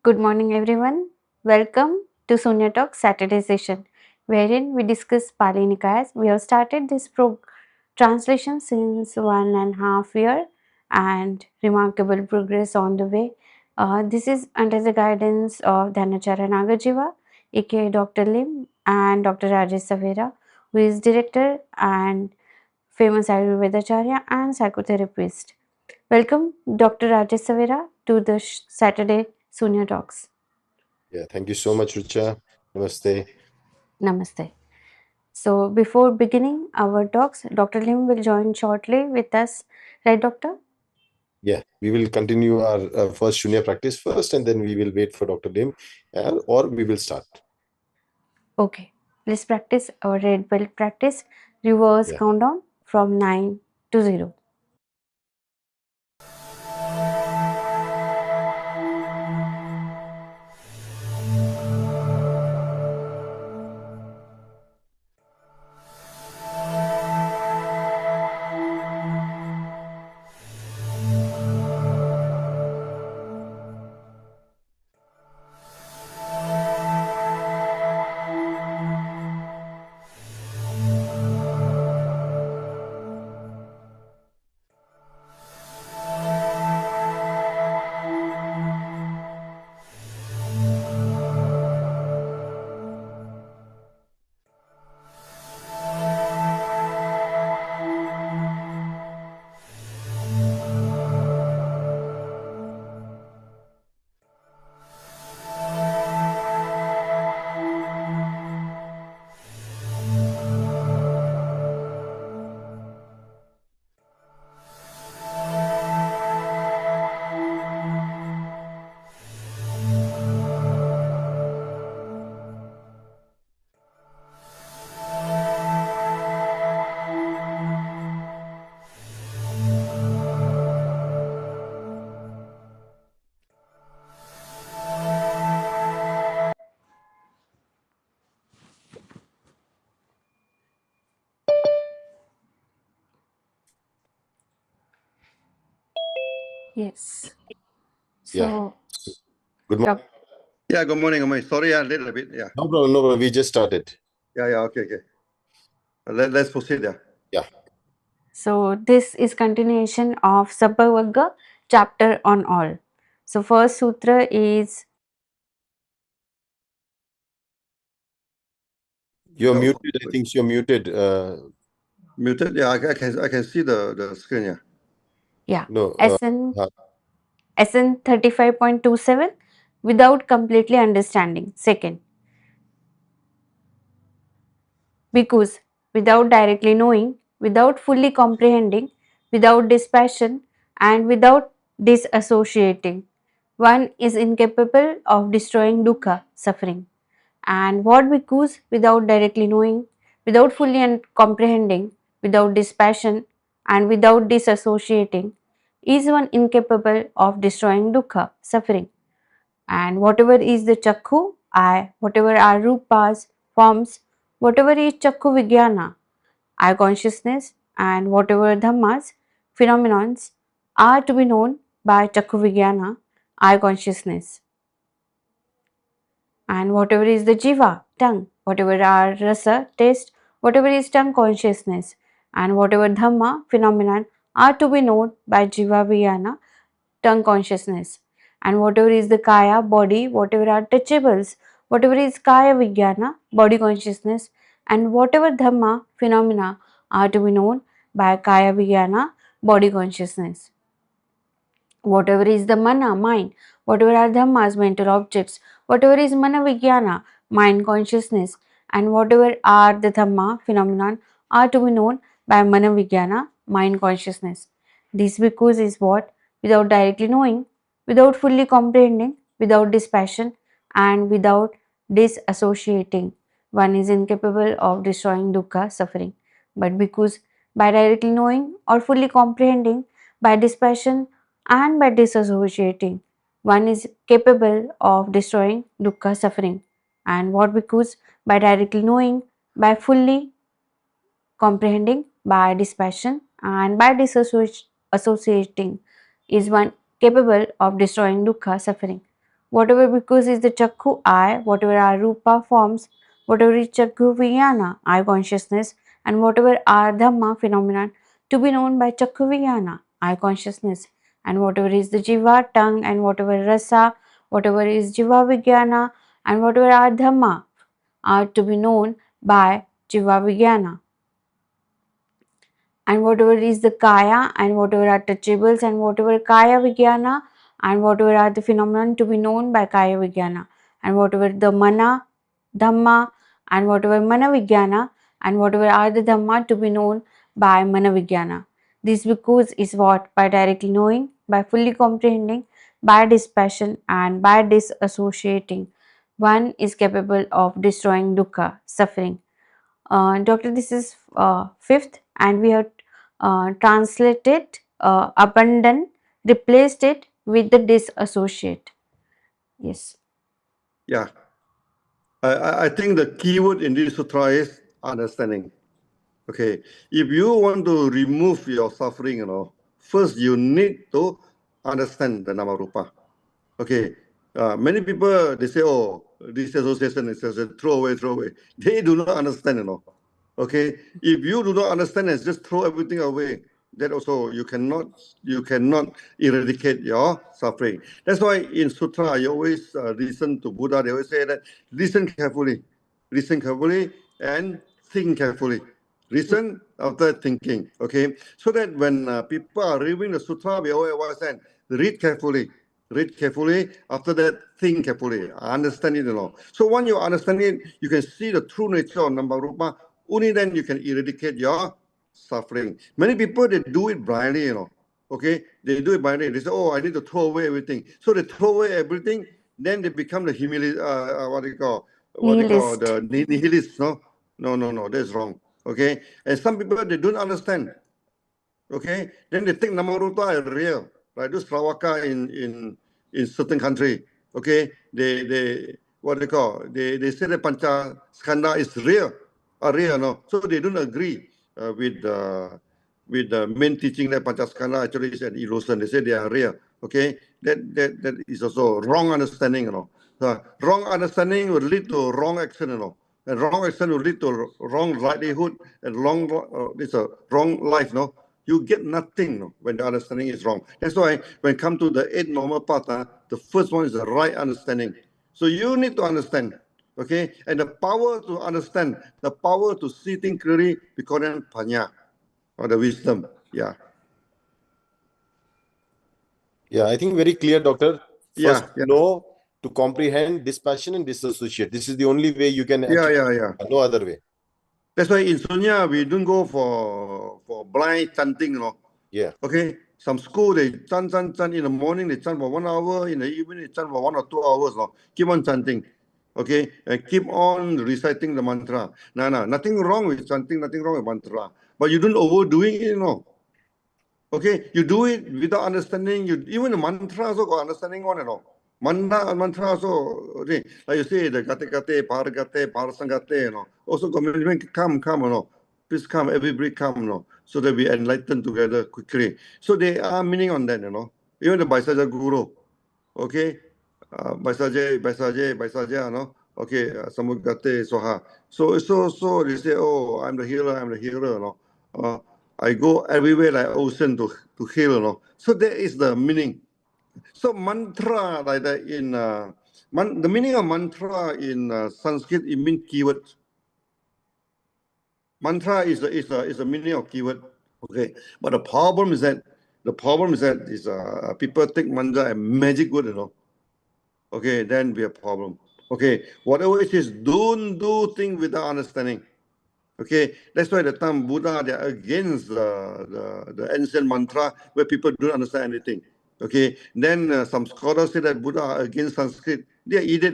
Good morning, everyone. Welcome to Sunya Talk Saturday session, wherein we discuss Pāli Nikayas. We have started this translation since 1.5 year and remarkable progress on the way. This is under the guidance of Dhanacharya Nagajiva, aka Dr. Lim, and Dr. Rajesh Savera, who is director and famous Ayurvedacharya and psychotherapist. Welcome, Dr. Rajesh Savera, to the Saturday Sunya Talks. Yeah, thank you so much, Richa. Namaste. Namaste. So, before beginning our talks, Dr. Lim will join shortly with us, right, Doctor? Yeah, we will continue our first Shunya practice first, and then we will wait for Dr. Lim, or we will start. Okay, let's practice our red belt practice. Reverse Yeah. countdown from 9 to 0. Yes. Yeah. So, Good morning. Doc- Yeah, good morning. Good morning. Sorry, I'm late a bit. Yeah. No problem. No problem. We just started. Yeah. Okay. Let's proceed. Yeah. Yeah. so this is continuation of Sabhavagga chapter on all. So, first sutra is You're Oh, muted. I think you're muted. muted. Yeah, I can see the screen. Yeah. No. SN Uh, SN 35.27 without completely understanding. Second, because without directly knowing, without fully comprehending, without dispassion, and without disassociating, one is incapable of destroying dukkha, suffering. And what because without directly knowing, without fully comprehending, without dispassion, and without disassociating, is one incapable of destroying dukkha, suffering. And whatever is the chakku, eye, whatever are rupas, forms, whatever is chakku vijnana, eye consciousness, and whatever dhammas, phenomenons, are to be known by chakku vijnana, eye consciousness. And whatever is the jiva, tongue, whatever are rasa, taste, whatever is tongue consciousness, and whatever dhamma, phenomenon, are to be known by jiva vijnana, tongue consciousness. And whatever is the kaya, body, whatever are touchables, whatever is kaya vijnana, body consciousness, and whatever dhamma, phenomena, are to be known by kaya vijnana, body consciousness. Whatever is the mana, mind, whatever are dhammas, mental objects, whatever is mana vijnana, mind consciousness, and whatever are the dhamma, phenomenon, are to be known by mana vijnana, mind consciousness. This because is what? Without directly knowing, without fully comprehending, without dispassion, and without disassociating, one is incapable of destroying dukkha, suffering. But because by directly knowing or fully comprehending, by dispassion, and by disassociating, one is capable of destroying dukkha, suffering. And what because by directly knowing, by fully comprehending, by dispassion, and by disassociating, is one capable of destroying dukkha, suffering. whatever because is the Chakku eye, whatever are Rupa forms, whatever is Chakku Vijnana, eye consciousness, and whatever are Dhamma phenomenon to be known by Chakku Vijnana, eye consciousness, and whatever is the Jiva, tongue, and whatever Rasa, whatever is Jiva Vijnana, and whatever are Dhamma are to be known by Jiva Vijnana. And whatever is the Kaya, and whatever are touchables, and whatever Kaya Vijnana, and whatever are the phenomenon to be known by Kaya Vijnana, and whatever the Mana, Dhamma, and whatever Mana Vijnana, and whatever are the Dhamma to be known by Mana Vijnana. This because is what? By directly knowing, by fully comprehending, by dispassion, and by disassociating, one is capable of destroying dukkha, suffering. Doctor, this is fifth, and we have translated abandon, replaced it with the disassociate. Yes. Yeah. I think the keyword in this sutra is understanding. Okay. If you want to remove your suffering, first you need to understand the nama rupa. Okay. Many people, they say, oh, this association is just throw away, throw away. They do not understand, Okay. If you do not understand and just throw everything away, that also you cannot eradicate your suffering. That's why in sutra you always listen to Buddha. They always say that listen carefully, and think carefully. Listen after thinking. Okay, so that when people are reading the sutra, we always say read carefully. Read carefully. After that, think carefully. Understand it, So once you understand it, you can see the true nature of Nama Rupa. Only then you can eradicate your suffering. Many people, they do it blindly, Okay, they do it blindly. They say, oh, I need to throw away everything. So they throw away everything, then they become the Nihilist. the nihilist, no? No, that's wrong. Okay, and some people, they don't understand. Okay, then they think Namaruta is real, like those Slavaka in certain country. Okay, they what they call they say that Pancha Skanda is real, real, no. So they don't agree with the main teaching that Pancha Skanda actually is an illusion. They say they are real. Okay, that is also wrong understanding, So wrong understanding will lead to wrong action, And wrong action will lead to wrong livelihood and it's a wrong life, no. You get nothing when the understanding is wrong. That's why when it comes to the 8 normal path, the first one is the right understanding. So you need to understand, okay? And the power to understand, the power to see things clearly, we call them panya, or the wisdom. Yeah. Yeah, I think very clear, Doctor. First, Yeah. know, to comprehend, dispassion, and disassociate. This is the only way you can Yeah. no other way. That's why in Sunya, we don't go for blind chanting, Yeah. Okay, some school they chant in the morning, they chant for 1 hour, in the evening they chant for 1 or 2 hours. Keep on chanting. Okay, and keep on reciting the mantra. No, nothing wrong with chanting, nothing wrong with mantra. But you don't overdoing it, Okay, you do it without understanding. Even the mantra also got understanding on, Mantra also, okay, like you say, the gate, parasangate, Also got management, come, Please come, everybody come, So that we enlighten together quickly. So there are meaning on that, Even the Baisaja Guru, okay, Baisaja, Okay, Samugate, Soha. So they say, oh, I'm the healer, I go everywhere like ocean to heal, So that is the meaning. So mantra like that in the meaning of mantra in Sanskrit, it means keyword. Mantra is the meaning of keyword. Okay, but the problem is that people take mantra and magic word, Okay, then we have problem. Okay, whatever it is, don't do things without understanding. Okay, that's why the time Buddha, they're against the ancient mantra where people don't understand anything. Okay, then some scholars say that Buddha are against Sanskrit. They're idiot,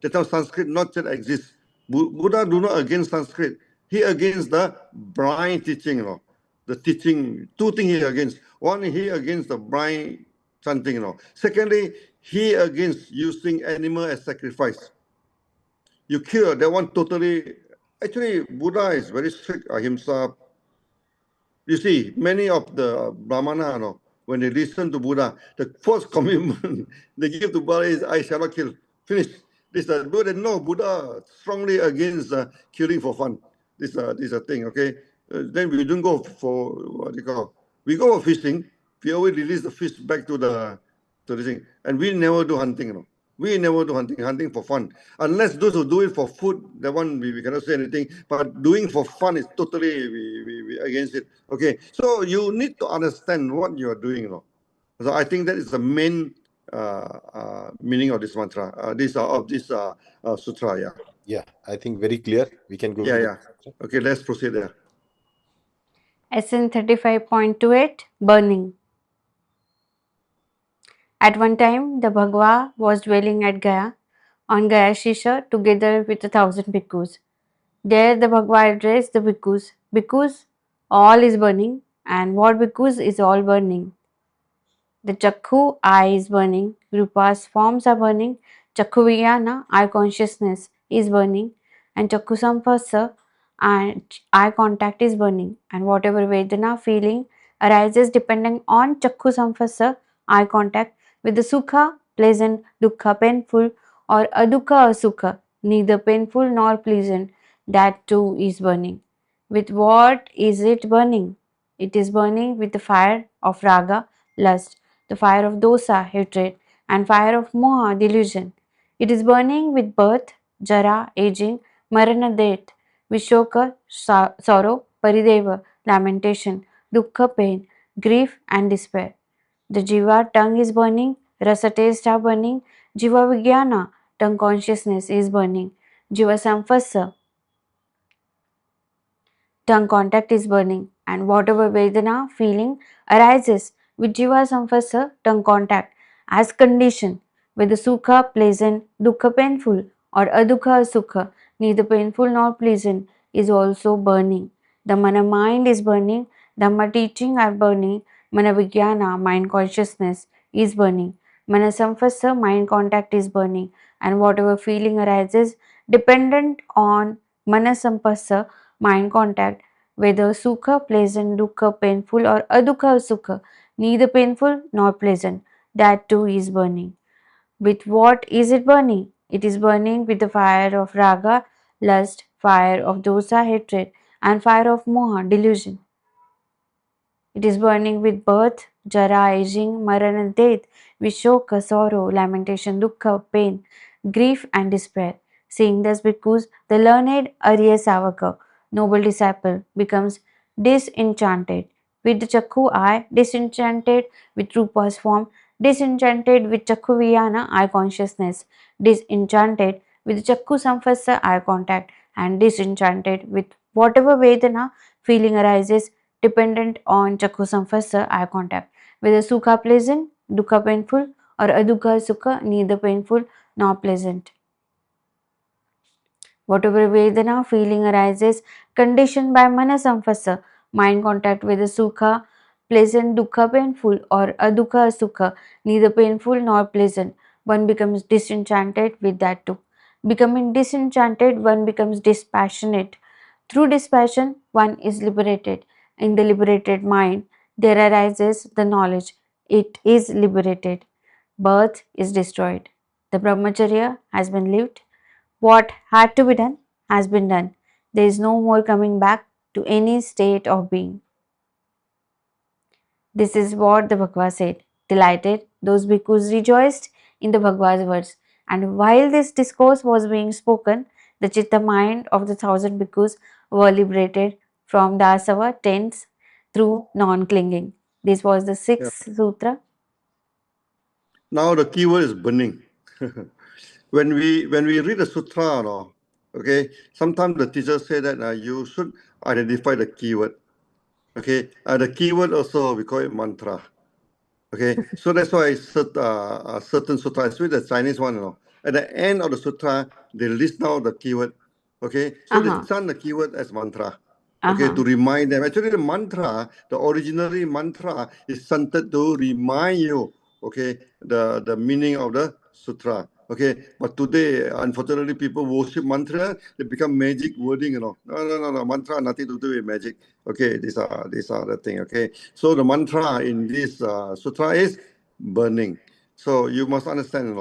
The time Sanskrit not yet exists. Buddha do not against Sanskrit. He against the blind teaching, The teaching, two things he against. One, he against the blind chanting, Secondly, he against using animal as sacrifice. You kill that one totally. Actually, Buddha is very strict ahimsa. You see, many of the Brahmana, when they listen to Buddha, the first commitment they give to Buddha is, I shall not kill. Finish. This Buddha, no, Buddha strongly against killing for fun. This is a thing, okay? Then we don't go for, what do you call, we go for fishing. We always release the fish back to the thing. And we never do hunting, you know. We never do hunting for fun. Unless those who do it for food, that one we cannot say anything. But doing for fun is totally we against it. Okay, so you need to understand what you are doing, you know. So I think that is the main meaning of this mantra, of this sutra. Yeah. Yeah, I think very clear. We can go Yeah, to the yeah. Okay, let's proceed there. SN 35.28 Burning. At one time, the Bhagava was dwelling at Gaya, on Gaya Shisha, together with 1,000 bhikkhus. There the Bhagavad addressed the bhikkhus. Bhikkhus, all is burning, and what bhikkhus is all burning? The Chakhu eye is burning, Rupa's forms are burning, Chakhu Vijnana, eye consciousness is burning, and Chakhu Sampasa, and eye contact is burning, and whatever Vedana feeling arises depending on Chakhu Sampasa, eye contact, with the Sukha, pleasant, Dukkha, painful, or Adukha, Asukha, neither painful nor pleasant, that too is burning. With what is it burning? It is burning with the fire of raga, lust, the fire of dosa, hatred, and fire of moha, delusion. It is burning with birth, jara, aging, marana, death, vishoka, sorrow, parideva, lamentation, dukkha, pain, grief, and despair. The jiva tongue is burning, rasa taste are burning, jiva vijnana, tongue consciousness is burning, jiva samphasa, tongue contact is burning, and whatever Vedana feeling arises with Jiva Samphasa, tongue contact, as condition, whether Sukha pleasant, Dukkha painful, or Adukha Sukha, neither painful nor pleasant, is also burning. The Mana mind is burning, Dhamma teaching are burning, Mana Vijnana, mind consciousness, is burning, Mana Samphasa, mind contact is burning, and whatever feeling arises dependent on Mana Samphasa, mind contact, whether sukha, pleasant, dukkha, painful, or adukha, sukha, neither painful nor pleasant, that too is burning. With what is it burning? It is burning with the fire of raga, lust, fire of dosa, hatred, and fire of moha, delusion. It is burning with birth, jara, aging, marana, death, vishoka, sorrow, lamentation, dukkha, pain, grief, and despair. Seeing this, because the learned Arya Savaka, noble disciple, becomes disenchanted with the Chakhu eye, disenchanted with Rupa's form, disenchanted with Chakhu Vijnana eye consciousness, disenchanted with Chakhu Samphasa eye contact, and disenchanted with whatever Vedana feeling arises dependent on Chakhu Samphasa eye contact, whether Sukha pleasant, Dukkha painful, or Adukha Sukha neither painful nor pleasant. Whatever Vedana feeling arises conditioned by Mana Samphasa, mind contact with the Sukha, pleasant, Dukkha painful, or Adukha Sukha neither painful nor pleasant, one becomes disenchanted with that too. Becoming disenchanted, one becomes dispassionate. Through dispassion, one is liberated. In the liberated mind, there arises the knowledge it is liberated. Birth is destroyed. The Brahmacharya has been lived. What had to be done has been done. There is no more coming back to any state of being. This is what the Bhagavad said. Delighted, those bhikkhus rejoiced in the Bhagavad's words. And while this discourse was being spoken, the chitta mind of the 1,000 bhikkhus were liberated from the asava tents through non-clinging. This was the sixth sutra. Now the keyword is burning. When we read the sutra, no, okay, sometimes the teachers say that you should identify the keyword. Okay, the keyword also we call it mantra. Okay, so that's why certain sutra, especially the Chinese one, you know, at the end of the sutra, they list down the keyword. Okay, so they chant the keyword as mantra. Okay, to remind them. Actually, the mantra, the originally mantra is chanted to remind you, okay, the meaning of the sutra. Okay, but today, unfortunately, people worship mantra. They become magic wording. No. Mantra nothing to do with magic. Okay, these are the thing. Okay, so the mantra in this sutra is burning. So you must understand.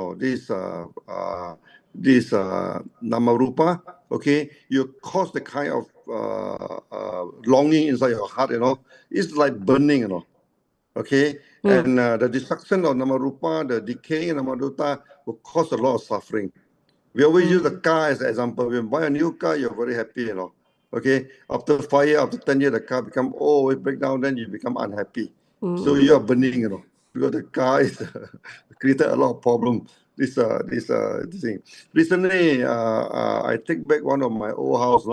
This nama rupa. Okay, you cause the kind of longing inside your heart. It's like burning. Okay, and the destruction of Namarupa, the decay in Namarupa will cause a lot of suffering. We always use the car as an example. When you buy a new car, you're very happy, Okay, after 5 years, after 10 years, the car become it break down, then you become unhappy. So you are burning, because the car is created a lot of problem. This thing. Recently, I take back one of my old house,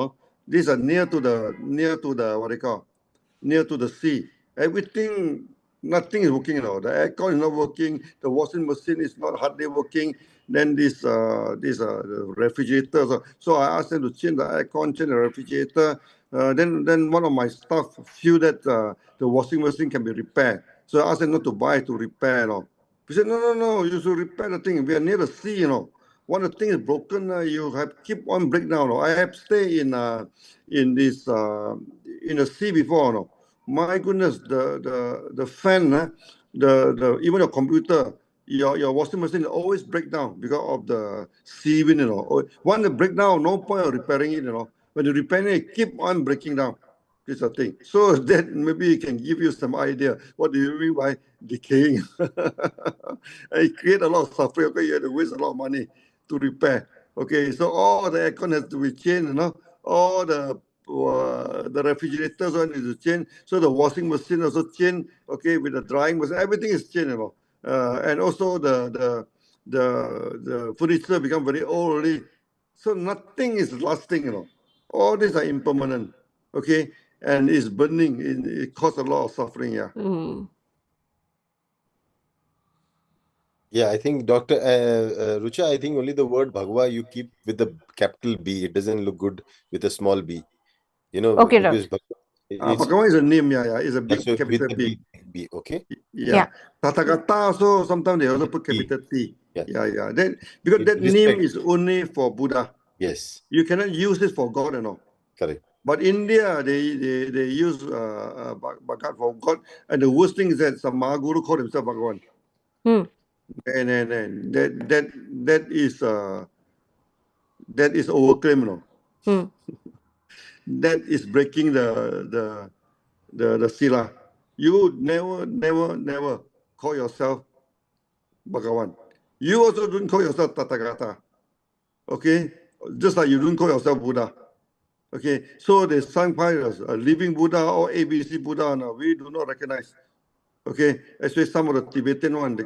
These are near to the what they call near to the sea. Everything, nothing is working now. The aircon is not working. The washing machine is not hardly working. Then this refrigerator. So I asked them to change the aircon, change the refrigerator. Then one of my staff feel that the washing machine can be repaired. So I asked them not to buy, to repair. He said, no, you should repair the thing. We are near the sea, When the thing is broken, you have keep on breakdown. I have stayed in this in the sea before. My goodness, the fan, the even the computer, your washing machine always break down because of the sea wind. When the break down, no point of repairing it. When you repair it, keep on breaking down. This is a thing. So that maybe it can give you some idea. What do you mean by decaying? It create a lot of suffering. Okay, you have to waste a lot of money to repair. Okay, so all the aircon has to be changed. All the refrigerators one is to change. So the washing machine also change. Okay, with the drying machine, everything is changed. And also the furniture become very old already. So nothing is lasting. All these are impermanent. Okay, and it's burning. It causes a lot of suffering. Yeah. Yeah, I think Dr. Rucha, I think only the word Bhagwa you keep with the capital B. It doesn't look good with a small b. Okay, Because doctor. Bhagavan is a name. Yeah. It's a big also with capital the B. B, okay? Yeah. Tathagata also sometimes they also put T. capital T. Yeah. Yeah. Because that name Respect. is only for Buddha. Yes, You cannot use it for God, correct. But India, they use Bhagat for God. And the worst thing is that some Mahaguru called himself Bhagavan. And that is overclaim, That is breaking the sila. You never call yourself Bhagavan. You also don't call yourself Tathagata. Okay? Just like you don't call yourself Buddha. Okay? So the Sangpayas, a living Buddha or ABC Buddha, no, we do not recognize. Okay? Especially some of the Tibetan one,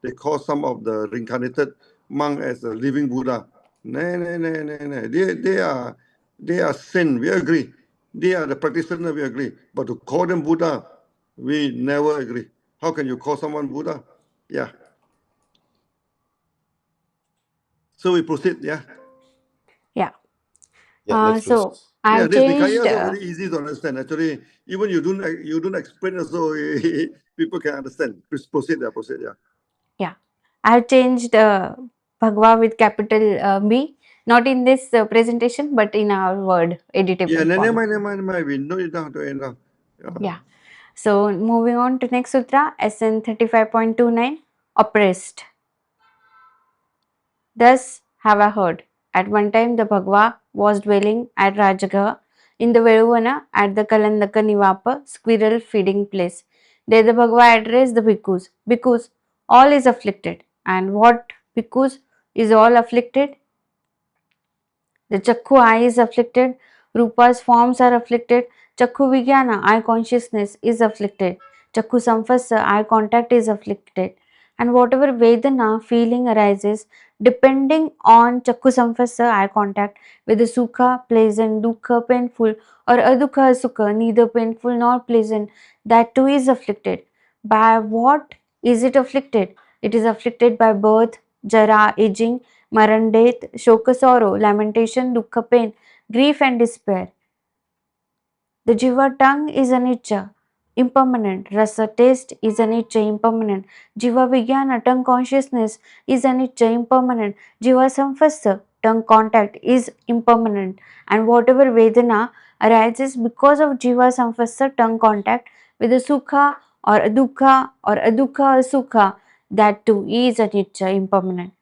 they call some of the reincarnated monk as a living Buddha. No. They are sin, we agree. They are the practitioner, we agree. But to call them Buddha, we never agree. How can you call someone Buddha? Yeah. So we proceed, yeah. Yeah. Yeah, let's proceed. So I've This Nikaaya changed. is also very easy to understand. Actually, even you don't explain also, people can understand. Please proceed, yeah. Yeah, I've changed Bhagwa with capital B, not in this presentation, but in our word Yeah, editable never form. mind. We know it now to end now. Yeah. So moving on to next sutra, SN 35.29, oppressed. Thus have I heard. At one time the Bhagwa was dwelling at Rajagaha in the Veruvana at the Kalandaka Nivapa squirrel feeding place. There the Bhagwa addressed the bhikkhus. Bhikkhus, all is afflicted. And what bhikkhus is all afflicted? The Chakku eye is afflicted, Rupa's forms are afflicted, Chakku Vijnana, eye consciousness is afflicted, Chakku Samphasa, eye contact is afflicted, and whatever Vedana feeling arises depending on Chakku Samphasa, eye contact, whether Sukha, pleasant, Dukkha, painful, or Adukha, Sukha, neither painful nor pleasant, that too is afflicted. By what is it afflicted? It is afflicted by birth, jara, aging, maran, death, shoka, sorrow, lamentation, dukkha, pain, grief and despair. The jiva tongue is anicca. impermanent. Rasa taste is anicca, impermanent. Jiva Vijnana, tongue consciousness is anicca, impermanent. Jiva Samphasa, tongue contact is impermanent. And whatever Vedana arises because of Jiva Samphasa, tongue contact with the Sukha or Adukha Sukha, that too is anicca, impermanent.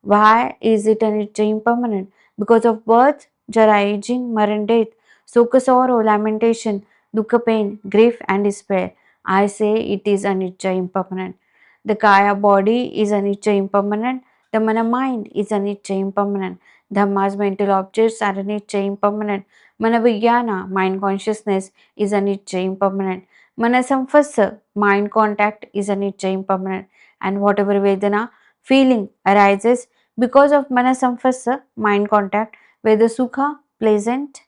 Why is it anicca, impermanent? Because of birth, jara, aging, maran, death, sukha, sorrow, lamentation, dukkha, pain, grief and despair. I say it is anicca, impermanent. The kaya body is anicca, impermanent. The mana mind is anicca, impermanent. Dhammas mental objects are anicca, impermanent. Mana vijnana mind consciousness is anicca, impermanent. Mana samphasa mind contact is anicca, impermanent. And whatever vedana feeling arises because of manasamphasa mind contact, whether sukha pleasant,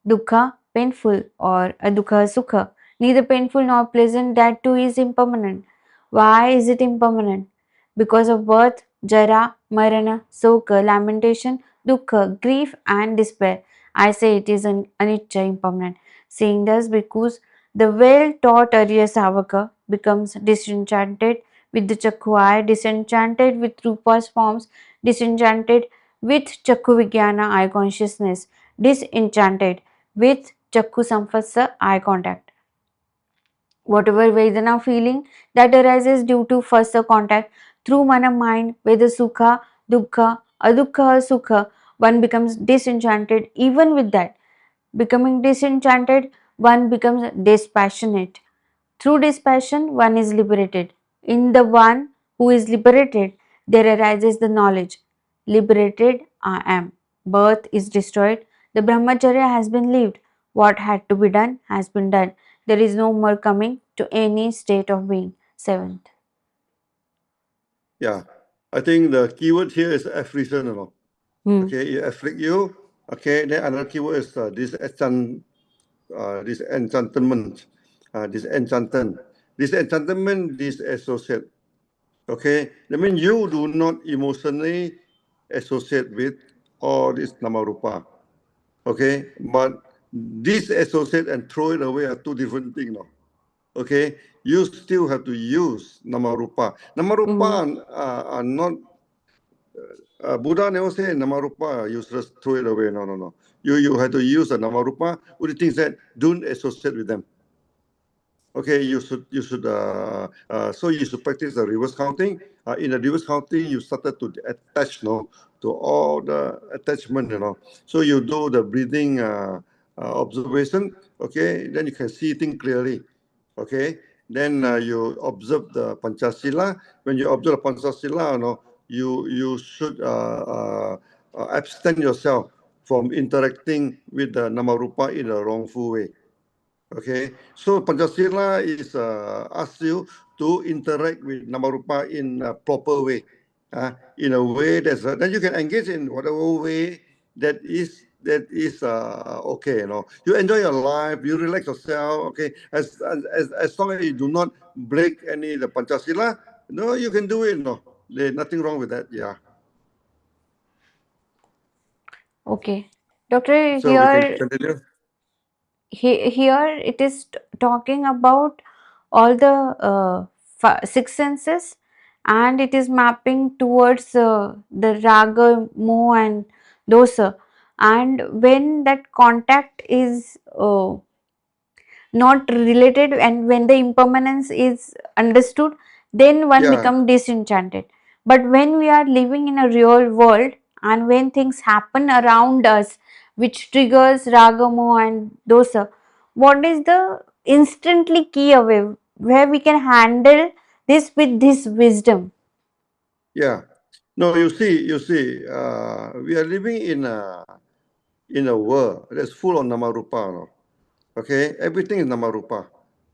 dukkha painful, or adukha sukha, neither painful nor pleasant, that too is impermanent. Why is it impermanent? Because of birth, jara, marana, soka, lamentation, dukkha, grief and despair. I say it is an anicca, impermanent. Seeing thus, because the well-taught Arya Savaka becomes disenchanted with the Chakku eye, disenchanted with Rupa's forms, disenchanted with Chakku Vijnana eye consciousness, disenchanted with Chakku Samphasa eye contact. Whatever Vedana feeling that arises due to first contact through mana mind, whether Sukha, Dukkha, Adukha or Sukha, one becomes disenchanted. Even with that, becoming disenchanted, one becomes dispassionate. Through dispassion, one is liberated. In the one who is liberated, there arises the knowledge. Liberated I am. Birth is destroyed. The Brahmacharya has been lived. What had to be done has been done. There is no more coming to any state of being. Seventh. Yeah. I think the keyword here is affliction, Hmm. Okay, it afflict you. Okay, then another keyword is disenchantment, disenchantment, disenchantment, disassociate. Okay, that means you do not emotionally associate with all this namarupa. Okay, but disassociate and throw it away are two different things. No? Okay, you still have to use namarupa. Namarupa are not. Buddha never say namarupa useless, throw it away. No, no, no. You have to use the namarupa with the things that don't associate with them. Okay, so you should practice the reverse counting. In the reverse counting, you started to attach, to all the attachment, So you do the breathing observation. Okay, then you can see things clearly. Okay, then you observe the Panchasila. When you observe the Panchasila, you should abstain yourself from interacting with the Namarupa in a wrongful way. Okay, so Pancasila is asks you to interact with Namarupa in a proper way, in a way that's then you can engage in whatever way that is okay. You enjoy your life, you relax yourself. Okay, as long as you do not break any the Pancasila, you can do it. There's nothing wrong with that. Yeah. Okay. Doctor, So we can continue. here it is talking about all the six senses, and it is mapping towards the raga, moha and dosa, and when that contact is not related and when the impermanence is understood, then one Yeah. become disenchanted. But when we are living in a real world and when things happen around us which triggers raga, moha and dosa, what is the instantly key away where we can handle this with this wisdom? Yeah. No, you see, we are living in a world that's full of namarupa. Okay, everything is namarupa.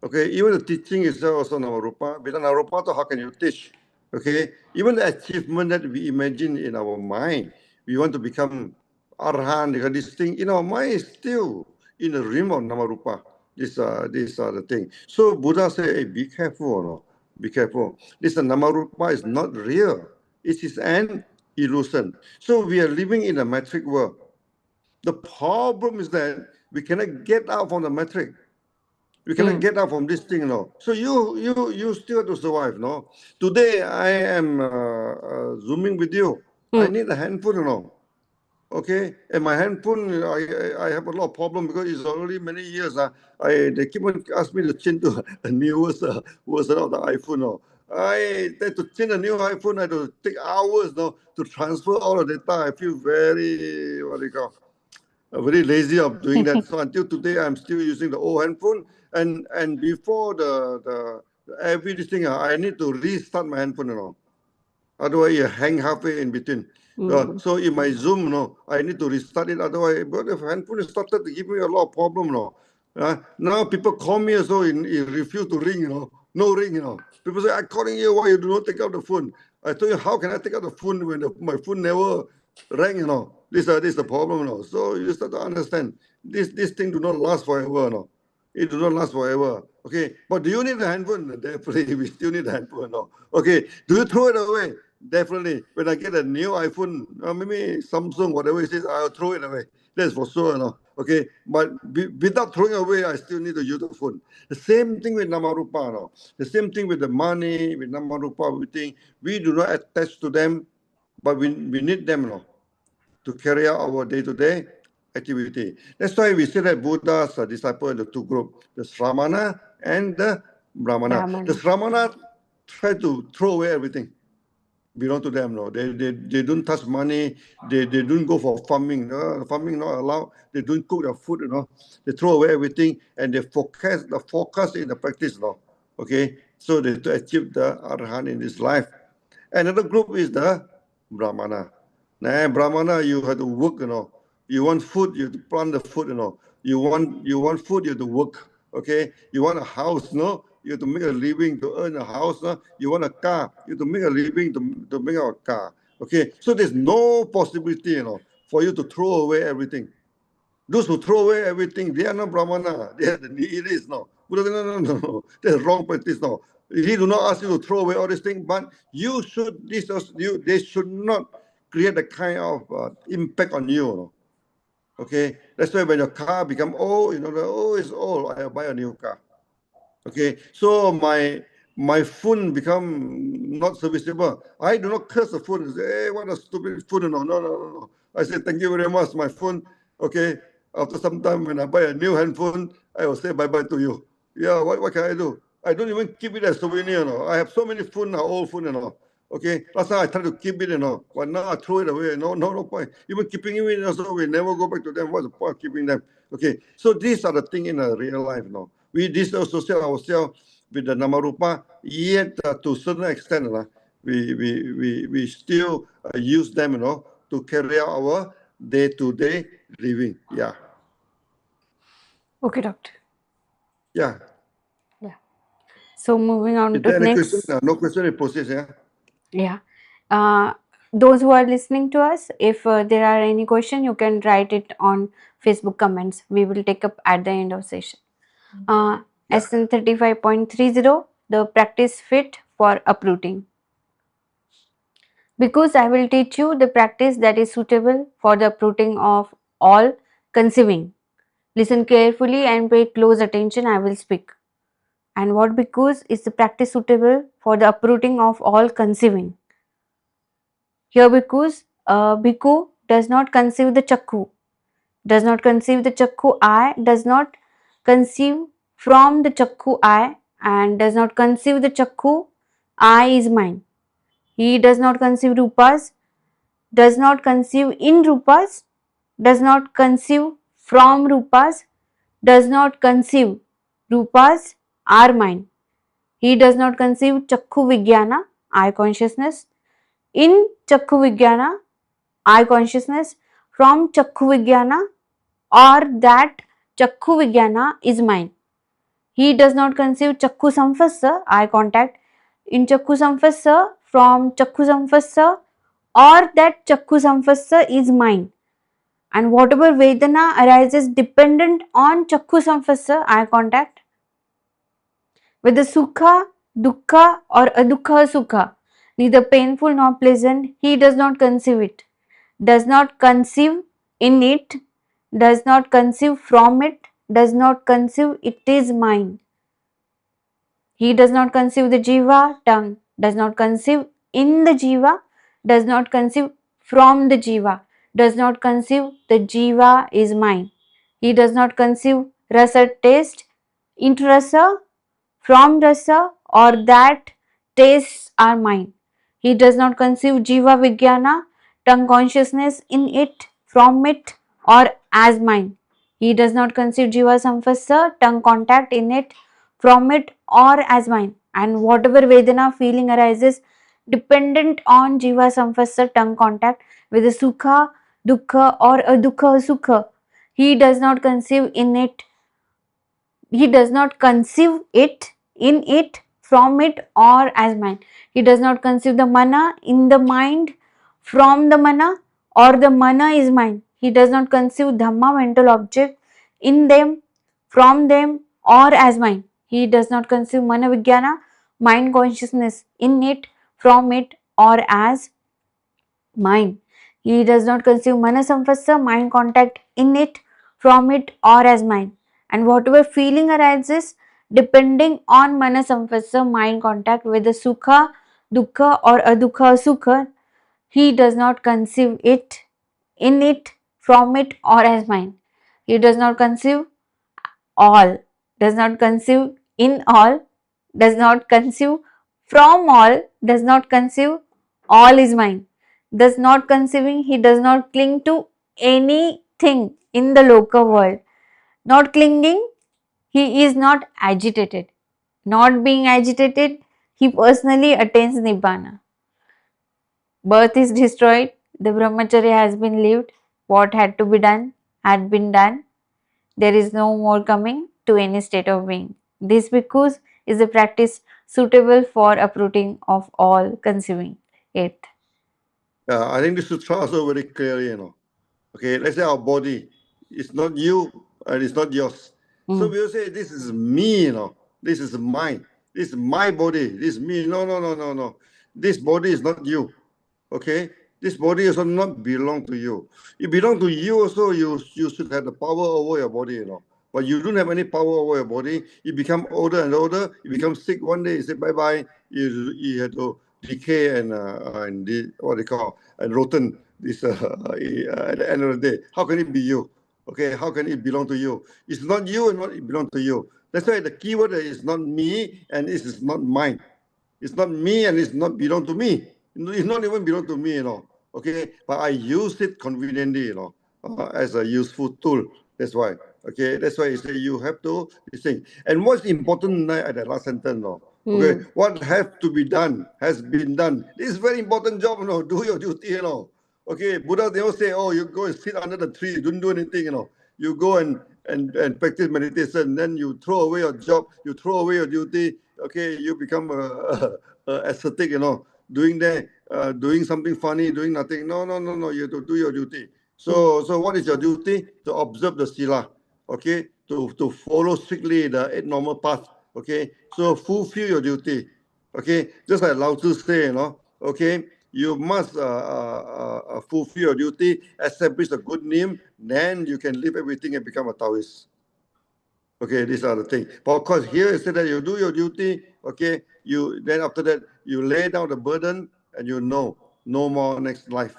Okay, even the teaching is also namarupa. Without namarupa, how can you teach? Okay, even the achievement that we imagine in our mind, we want to become arhan, this thing in our mind is still in the realm of namarupa. These are the thing. So Buddha said, hey, be careful, be careful. This namarupa is not real. It is an illusion. So we are living in a metric world. The problem is that we cannot get out from the metric. We cannot get out from this thing, no. So you still have to survive, no. Today I am zooming with you. I need a handphone, no. Okay, and my handphone, I have a lot of problem because it's already many years. They keep on asking me to change to a newest version of the iPhone. No. To change a new iPhone, I have to take hours, no, to transfer all the data. I feel very, what do you call, very lazy of doing that. So until today, I'm still using the old handphone. And before the every this thing, I need to restart my handphone, you know. Otherwise, you hang halfway in between. So in my Zoom, no, I need to restart it. Otherwise, but the handphone started to give me a lot of problem, no. Now people call me as though it refuse to ring, you know. No ring, you know. People say, I'm calling you, why you do not take out the phone? I told you, how can I take out the phone when my phone never rang, you know. This is the problem, you know. So you start to understand, this thing do not last forever, no. It does not last forever. Okay, but do you need a handphone? Definitely, we still need a handphone. No. Okay, do you throw it away? Definitely. When I get a new iPhone, maybe Samsung, whatever it is, I'll throw it away. That's for sure. No. Okay, but without throwing away, I still need to use the phone. The same thing with Namarupa. No. The same thing with the money, with Namarupa, we do not attach to them, but we need them. No, to carry out our day-to-day activity. That's why we say that Buddha's disciple in the two groups, the Sramana and the Brahmana. The Sramana try to throw away everything. Belong to them, no. They don't touch money. They don't go for farming. No? Farming not allowed. They don't cook their food, you know. They throw away everything and they focus in the practice, no. Okay, so they to achieve the arhat in this life. Another group is the Brahmana. Now, Brahmana, you have to work, you know. You want food, you have to plant the food, you know. You want food, you have to work. Okay. You want a house, no? You have to make a living to earn a house. No? You want a car, you have to make a living to make a car. Okay. So there's no possibility, you know, for you to throw away everything. Those who throw away everything, they are not Brahmana. They are the nihilists, no. No. That's wrong practice, no. He do not ask you to throw away all these things, but they should not create a kind of impact on you. No? Okay, that's why when your car become old, you know, it's old, I buy a new car. Okay, so my phone become not serviceable. I do not curse the phone and say, hey, what a stupid phone. No. I say, thank you very much, my phone. Okay, after some time when I buy a new handphone, I will say bye-bye to you. Yeah, what can I do? I don't even keep it as souvenir, you know. I have so many phones, old phone, you know. Okay, last time I tried to keep it, you know, but now I throw it away. No point. Even keeping it, also, we never go back to them. What's the point of keeping them? Okay, so these are the things in a real life, you know. We disassociate ourselves with the Namarupa, yet to a certain extent, we still use them, you know, to carry out our day-to-day living. Yeah. Okay, doctor. Yeah. So moving on Is to there any next. question? No question in process, yeah? Yeah. Those who are listening to us, if there are any question, you can write it on Facebook comments. We will take up at the end of session. SN 35.30, the practice fit for uprooting. Because I will teach you the practice that is suitable for the uprooting of all conceiving. Listen carefully and pay close attention, I will speak. And what because is the practice suitable for the uprooting of all conceiving? Here because bhikkhu does not conceive the chakku, does not conceive the chakku eye, does not conceive from the chakku eye, and does not conceive the chakku eye is mine. He does not conceive rupas, does not conceive in rupas, does not conceive from rupas, does not conceive rupas are mine. He does not conceive chakku vijnana, eye consciousness, in chakku vijnana, eye consciousness, from chakku vijnana, or that chakku vijnana is mine. He does not conceive chakku samphassa, eye contact, in chakku samphassa, from chakku samphassa, or that chakku samphassa is mine. And whatever Vedana arises dependent on chakku samphassa, eye contact, whether sukha, dukkha or adukha sukha, neither painful nor pleasant, he does not conceive it, does not conceive in it, does not conceive from it, does not conceive it is mind. He does not conceive the jiva, tongue, does not conceive in the jiva, does not conceive from the jiva, does not conceive the jiva is mine. He does not conceive rasa taste, into rasa, from rasa, or that tastes are mine. He does not conceive jiva vijnana, tongue consciousness in it, from it, or as mine. He does not conceive jiva samphasa, tongue contact in it, from it, or as mine. And whatever Vedana feeling arises dependent on jiva samphasa, tongue contact with the sukha, dukkha, or adukha, sukha, he does not conceive in it, he does not conceive it, in it, from it, or as mind. He does not conceive the mana in the mind, from the mana, or the mana is mind. He does not conceive dhamma, mental object, in them, from them, or as mind. He does not conceive mana vijnana, mind consciousness, in it, from it, or as mind. He does not conceive mana samphasa, mind contact, in it, from it, or as mind. And whatever feeling arises depending on mana samphasa, mind contact with the sukha, dukkha, or adukha, sukha, he does not conceive it, in it, from it, or as mind. He does not conceive all, does not conceive in all, does not conceive from all, does not conceive all is mine. Thus not conceiving, he does not cling to anything in the loka world. Not clinging, he is not agitated. Not being agitated, he personally attains Nibbana. Birth is destroyed, the brahmacharya has been lived, what had to be done had been done. There is no more coming to any state of being. This bhikkhus is a practice suitable for uprooting of all conceiving it. Yeah, I think this sutra also very clearly, Okay, let's say our body is not you and it's not yours. So we will say, this is me, This is mine. This is my body. This is me. No, no, no, no, no. This body is not you. Okay? This body also not belong to you. It belong to you also, you should have the power over your body, But you don't have any power over your body. You become older and older. You become sick one day. You say bye-bye. You have to decay and what they call and rotten this at the end of the day. How can it be you? Okay, how can it belong to you? It's not you and not it belong to you. That's why the keyword is not me and it is not mine. It's not me and it's not belong to me. It's not even belong to me, Okay, but I use it conveniently, as a useful tool. That's why. Okay, that's why you say you have to think. And what's important at the last sentence, Okay, what has to be done has been done. This is very important job, Do your duty, Okay, Buddha never say, oh, you go and sit under the tree, don't do anything, You go and practice meditation, then you throw away your job, you throw away your duty. Okay, you become ascetic, doing that, doing something funny, doing nothing. No, no, no, no. You have to do your duty. So what is your duty? To observe the sila. Okay, to follow strictly the eight normal path. Okay, so fulfill your duty. Okay, just like Lao Tzu say, Okay, you must fulfill your duty, establish a good name, then you can leave everything and become a Taoist. Okay, these are the things. But of course, here it said that you do your duty. Okay, then after that you lay down the burden and you know no more next life.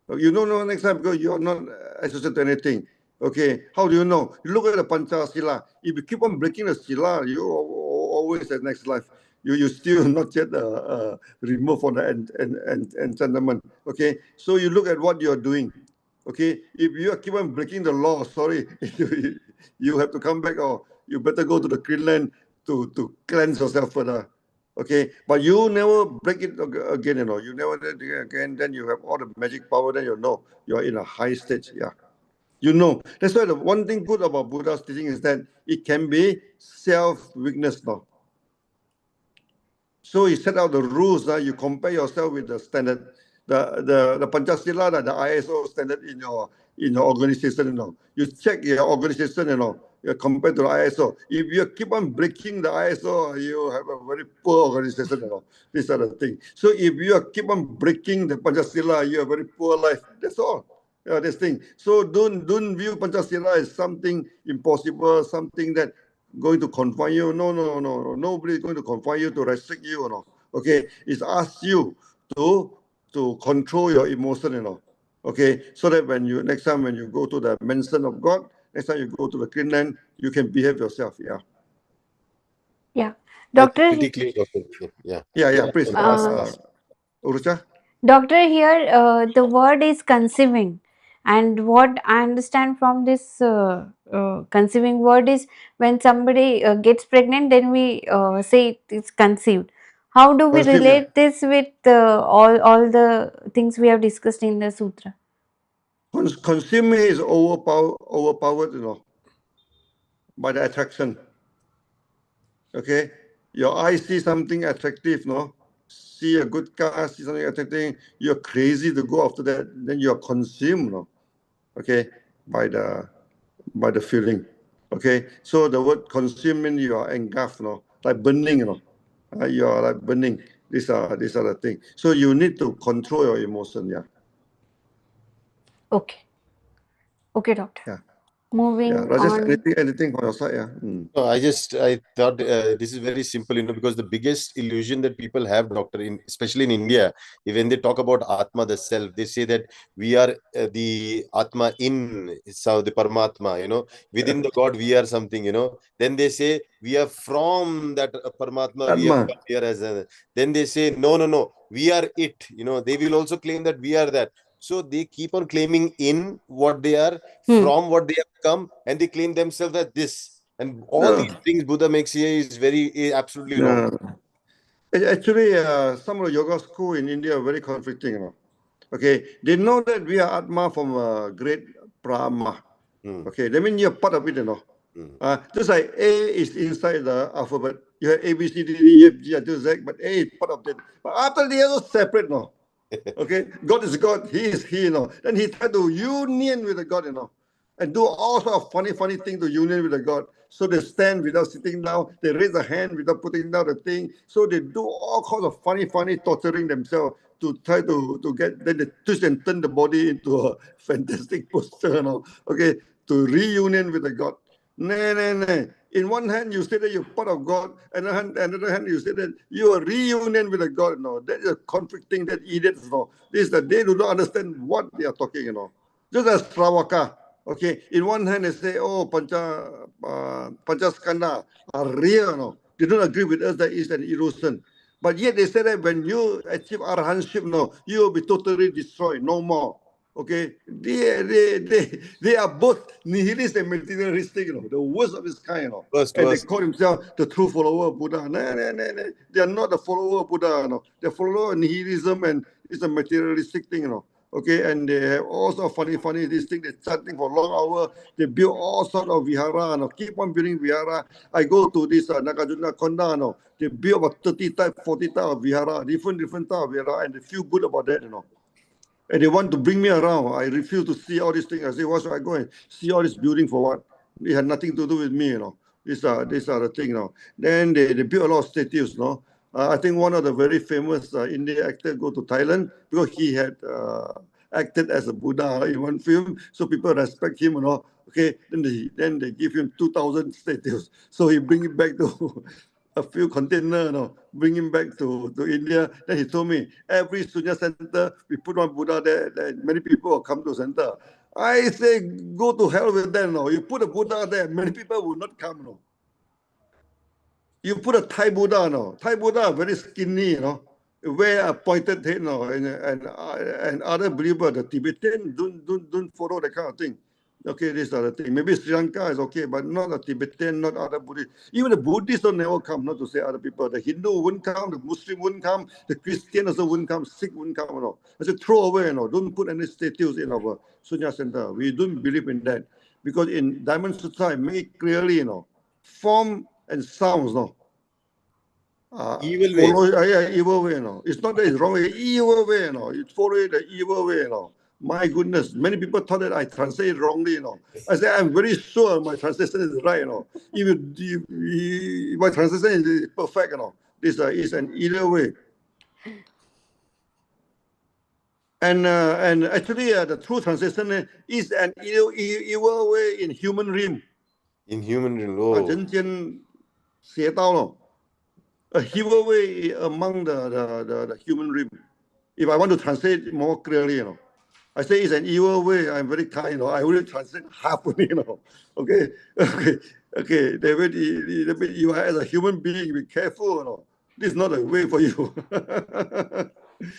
You don't know next life because you are not associated to anything. Okay, how do you know? You look at the Pancha Sila. If you keep on breaking the Sila, you always at next life. You still not yet removed from the enchantment. Okay, so you look at what you are doing. Okay, if you keep on breaking the law, sorry, you have to come back, or you better go to the Greenland to cleanse yourself further. Okay, but you never break it again, You never did it again, then you have all the magic power, then you know you're in a high stage. Yeah. That's why the one thing good about Buddha's teaching is that it can be self-weakness now. So he set out the rules. You compare yourself with the standard, the Panchasila, the ISO standard in your organization. You check your organization. You compare to the ISO. If you keep on breaking the ISO, you have a very poor organization. These are the things. So if you keep on breaking the Panchasila, you have a very poor life. That's all. this thing. So don't view Panchasila as something impossible, something that going to confine you. No. Nobody is going to confine you, to restrict you, Okay, it's ask you to control your emotion, Okay, so that next time when you go to the mansion of God, next time you go to the Greenland, you can behave yourself. Yeah. Yeah. I think Doctor, pretty clear, Doctor. Yeah. Yeah. Please, Ask. Urucha. Doctor, here the word is conceiving, and what I understand from this conceiving word is when somebody gets pregnant, then we say it is conceived. How do we Consume, yeah. relate this with all the things we have discussed in the sutra? Consuming is overpowered, by the attraction. Okay, your eyes see something attractive, see a good car, see something attractive, you're crazy to go after that. Then you're consumed, okay, by the feeling. Okay, so the word consume means you are engulfed, like burning, you are like burning. These are the things. So you need to control your emotion. Yeah. Okay. Okay, doctor. Yeah. Moving Rajesh, on. anything on your side? Yeah. No, I thought this is very simple, because the biggest illusion that people have, Doctor, especially in India, when they talk about Atma, the self, they say that we are the Atma in so the Paramatma, within the God we are something, Then they say we are from that Paramatma, we have Atma. come here as a. Then they say no, we are it, They will also claim that we are that. So they keep on claiming in what they are, Hmm. from what they have come, and they claim themselves as this. And all No. these things Buddha makes here is absolutely wrong. No. Actually, some of the yoga school in India are very conflicting. Okay, they know that we are Atma from a great Brahma. Hmm. Okay, that means you're part of it. Hmm. Just like A is inside the alphabet. You have A, B, C, D, E, F, G, until Z, but A is part of it. But after they are separate, Okay, God is God, He is He, Then He tried to union with the God, and do all sort of funny things to union with the God. So they stand without sitting down, they raise a hand without putting down the thing. So they do all kinds of funny torturing themselves to try to get, then they twist and turn the body into a fantastic posture, Okay, to reunion with the God. No. In one hand, you say that you're part of God, and another hand, you say that you are reunion with the God. No, that is a conflicting, that idiots. This is that they do not understand what they are talking. Just as Sravaka. Okay, in one hand, they say, oh, Panchaskanda are real. They don't agree with us that is an illusion. But yet they say that when you achieve arahantship, you will be totally destroyed, no more. Okay, they are both nihilist and materialistic, the worst of its kind, First, and they first. call themselves the true follower of Buddha. No. They are not the follower of Buddha, They're follower of nihilism, and it's a materialistic thing, Okay, and they have all sorts of funny this thing. They're chanting for long hours. They build all sorts of vihara, keep on building vihara. I go to this Nagarjuna Konda, they build about 30 type, 40 type of vihara, different type of vihara, and they feel good about that, And they want to bring me around. I refuse to see all these things. I say, why should I go and see all this building for what? It had nothing to do with me, These are the thing, Then they build a lot of statues, I think one of the very famous Indian actor go to Thailand because he had acted as a Buddha in one film, so people respect him, Okay, then they give him 2,000 statues, so he bring it back to a few container, bring him back to India. Then he told me every Sunya center we put one Buddha there, many people will come to center. I say go to hell with them. You put a Buddha there, many people will not come. You put a Thai Buddha, Thai Buddha very skinny, wear a pointed head, and other believers, the Tibetan don't follow that kind of thing. Okay, these are the thing. Maybe Sri Lanka is okay, but not a Tibetan, not other Buddhist. Even the Buddhists don't never come, not to say other people. The Hindu wouldn't come, the Muslim wouldn't come, the Christian also wouldn't come, Sikh wouldn't come, I said, throw away, Don't put any statues in our Sunya Center. We don't believe in that. Because in Diamond Sutra, I make it clearly, form and sounds, Evil way. follow evil way, It's not that it's wrong way, evil way, You follow it the evil way, My goodness, many people thought that I translate wrongly, I say I'm very sure my translation is right, my translation is perfect, This is an either way. And actually, the true translation is an evil way in human realm. In human realm. Oh. 人间邪道咯. A evil way among the human realm. If I want to translate more clearly, I say it's an evil way. I'm very kind, I only translate half, Okay, okay. David, you as a human being, be careful, This is not a way for you.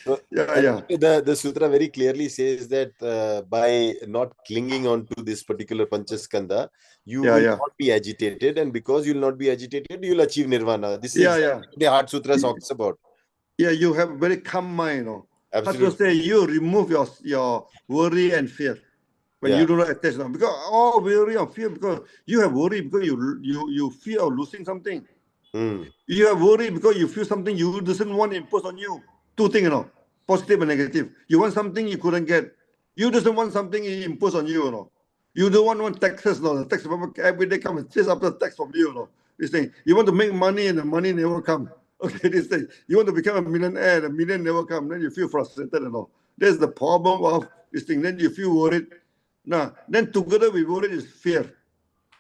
So, yeah. The sutra very clearly says that by not clinging on to this particular Panchaskanda, you will not be agitated, and because you'll not be agitated, you'll achieve nirvana. This is exactly what the Heart Sutra talks about. Yeah, you have a very calm mind. Absolutely. How to say, you remove your worry and fear when you do not attach now. Because all worry and fear, because you have worry because you fear of losing something. You have worry because you feel something you doesn't want to impose on you. Two things, positive and negative. You want something you couldn't get. You doesn't want something imposed on you, You don't want taxes, The tax every day come and chase after tax from you, This thing. You want to make money and the money never come. Okay, this thing. You want to become a millionaire, the million never come. Then you feel frustrated, That's the problem of this thing. Then you feel worried. Now, then together with worry is fear.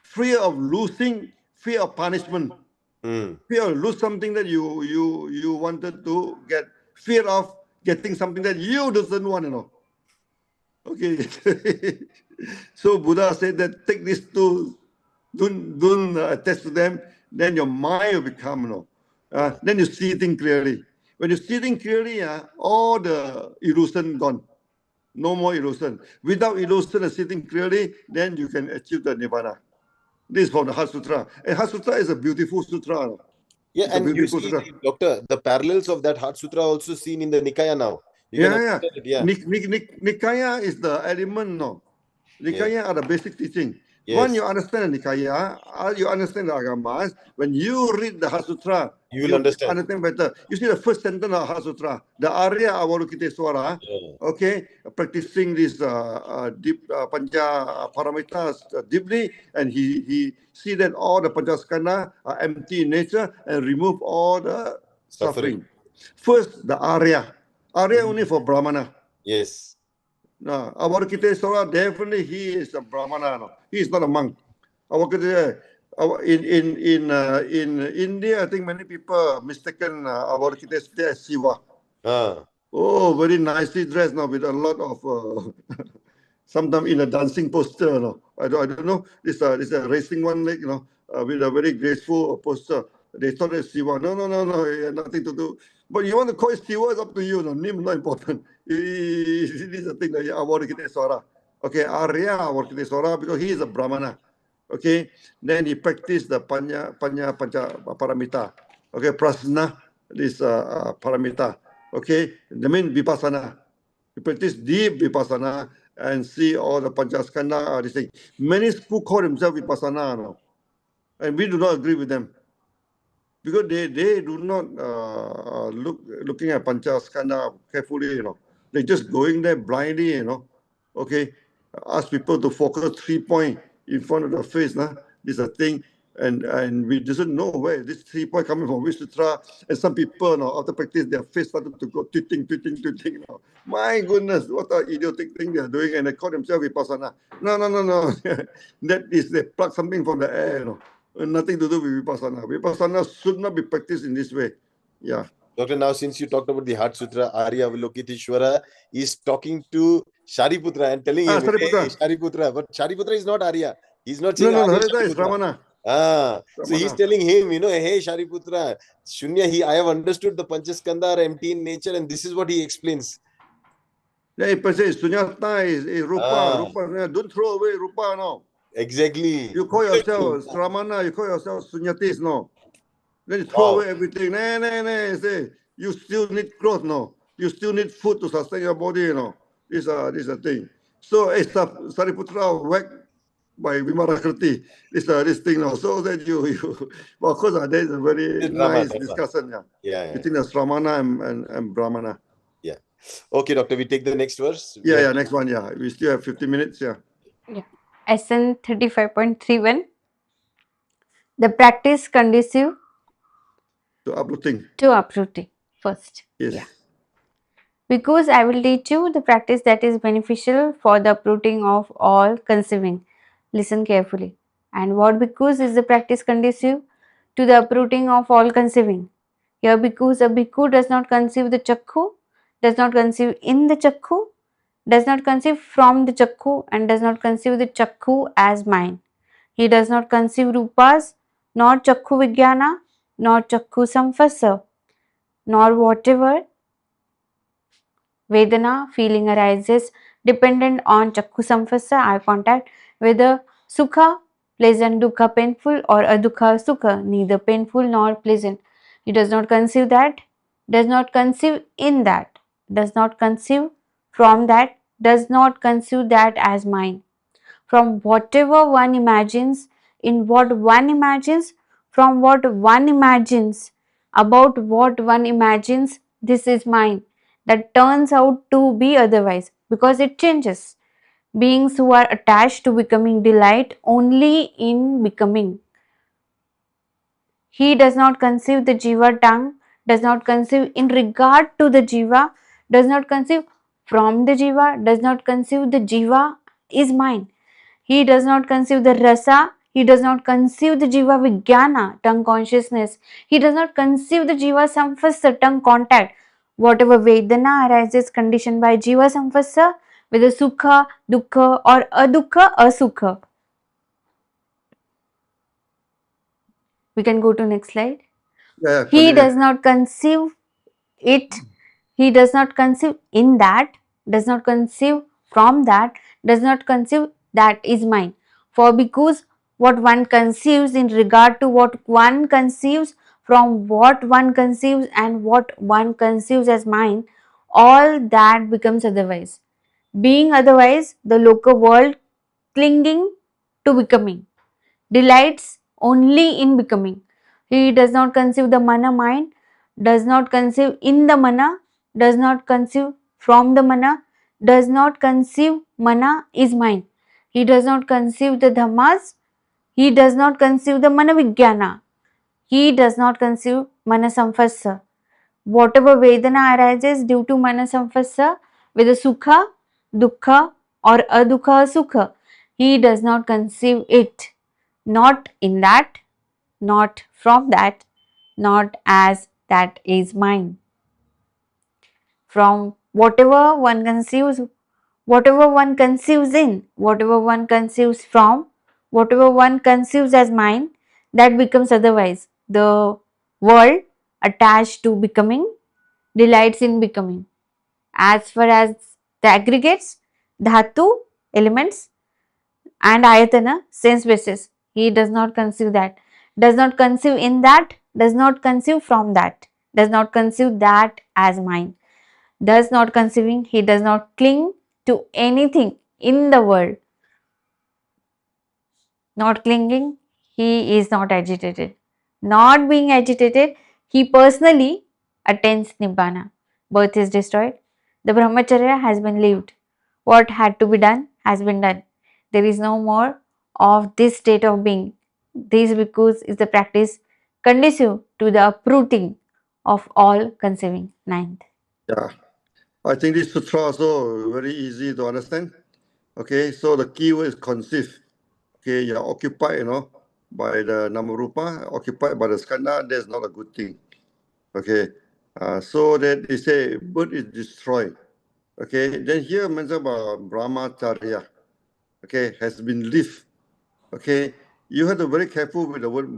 Fear of losing, fear of punishment. Fear of lose something that you wanted to get. Fear of getting something that you doesn't want, Okay. So Buddha said that take these two, don't attach to them, then your mind will become, then you see things clearly. When you see things clearly, all the illusion gone. No more illusion. Without illusion and sitting clearly, then you can achieve the nirvana. This is from the Heart Sutra. And Heart Sutra is a beautiful sutra. Yeah, it's and you see, Doctor, the parallels of that Heart Sutra also seen in the Nikaya now. Nikaaya is the element, Nikaaya are the basic teaching. When you understand the Nikaaya, you understand the Agamas, when you read the Heart Sutra, you will understand better. You see the first sentence of Heart Sutra, the Arya Avalokiteswara, okay, practicing this deep Pancha Paramitas deeply, and he see that all the Panchaskanda are empty in nature and remove all the suffering. First, the Arya. Arya only for Brahmana. Yes. No, Avalokiteswara, definitely he is a Brahmana. No. He is not a monk. In India, I think many people mistaken Avalokiteswara as Shiva. Oh, very nicely dressed now with a lot of sometimes in a dancing posture. I don't know. This is a racing one leg, with a very graceful posture. They thought it's Shiva. No, nothing to do. But you want to call it Shiva, it's up to you. Name not important. This is the thing that Avalokiteswara. Okay, Arya Avalokiteswara, because he is a Brahmana. Okay, then he practiced the Pancha Paramita. Okay, Prasna, this Paramita. Okay, the main Vipassana. You practice deep Vipassana and see all the Panchaskanda, this thing. Many schools call themselves Vipassana, and we do not agree with them. Because they do not looking at Panchaskanda carefully, They're just going there blindly, Okay, ask people to focus 3 points in front of the face, This is a thing. And we doesn't know where this 3 point coming from, which sutra. And some people, after practice, their face started to go twitting. My goodness, what an idiotic thing they are doing, and they call themselves Vipassana. No. That is, they pluck something from the air, Nothing to do with Vipassana. Vipassana should not be practiced in this way. Yeah. Doctor, now since you talked about the Heart Sutra, Arya Avalokiteshvara is talking to Shariputra and telling him, hey, Shariputra, but Shariputra is not Arya. He's not saying No, Harita is Ramana. So he's telling him, hey, Shariputra, Shunya, I have understood the Panchaskanda are empty in nature, and this is what he explains. Yeah, he says Sunyata is Rupa. Rupa. Don't throw away Rupa, no. Exactly. You call yourself Ramana, you call yourself Sunyatis, no. Then you throw away everything. Say, you still need clothes, no. You still need food to sustain your body, This is a thing. So it's Sariputra whacked by Vimarakriti. This thing, So that you well, of course, there's a very nice discussion, between the Sramana and Brahmana. Yeah. Okay, Doctor, we take the next verse. Next one, We still have 50 minutes, Yeah. SN 35.31. The practice conducive to uprooting. First. Yes. Yeah. Because I will teach you the practice that is beneficial for the uprooting of all conceiving. Listen carefully. And what because is the practice conducive to the uprooting of all conceiving? Here, because a bhikkhu does not conceive the chakku, does not conceive in the chakku, does not conceive from the chakku, and does not conceive the chakku as mind. He does not conceive rupas, nor chakku vijnana, nor chakku samphasa, nor whatever Vedana feeling arises dependent on chakku samphasa, eye contact, whether sukha, pleasant, dukkha, painful, or adukha, sukha, neither painful nor pleasant. He does not conceive that, does not conceive in that, does not conceive from that, does not conceive that as mine. From whatever one imagines, in what one imagines, from what one imagines, about what one imagines, this is mine. That turns out to be otherwise because it changes. Beings who are attached to becoming delight only in becoming. He does not conceive the jiva tongue, does not conceive in regard to the jiva, does not conceive from the jiva, does not conceive the jiva is mine. He does not conceive the rasa, he does not conceive the jiva vijnana, tongue consciousness. He does not conceive the jiva samphasa, tongue contact. Whatever vedana arises conditioned by jiva samphasa, whether sukha, dukkha or adukha, asukha. We can go to next slide. Yeah, He continue. does not conceive it, he does not conceive in that, does not conceive from that, does not conceive that is mine. For because what one conceives in regard to what one conceives, from what one conceives and what one conceives as mine, all that becomes otherwise. Being otherwise, the local world clinging to becoming delights only in becoming. He does not conceive the mana mind, does not conceive in the mana, does not conceive from the mana, does not conceive mana is mind. He does not conceive the dhammas, he does not conceive the mana vijnana, he does not conceive mana samphasa. Whatever Vedana arises due to mana samphasa, whether sukha, dukkha or adukha sukha, he does not conceive it, not in that, not from that, not as that is mine. From whatever one conceives, whatever one conceives in, whatever one conceives from, whatever one conceives as mine, that becomes otherwise. The world attached to becoming delights in becoming. As far as the aggregates, dhatu, elements, and ayatana, sense basis, he does not conceive that, does not conceive in that, does not conceive from that, does not conceive that as mine. Thus, not conceiving, he does not cling to anything in the world. Not clinging, he is not agitated. Not being agitated, he personally attains Nibbana. Birth is destroyed. The Brahmacharya has been lived. What had to be done has been done. There is no more of this state of being. This because is the practice conducive to the uprooting of all conceiving. Ninth. Yeah. I think this sutra also very easy to understand. Okay, so the key word is conceive. Okay, you're occupied, by the namarupa, occupied by the skandha, that's not a good thing. Okay, so that they say birth is destroyed. Okay, then here mentioned about brahmacharya. Okay, has been lived. Okay, you have to be very careful with the word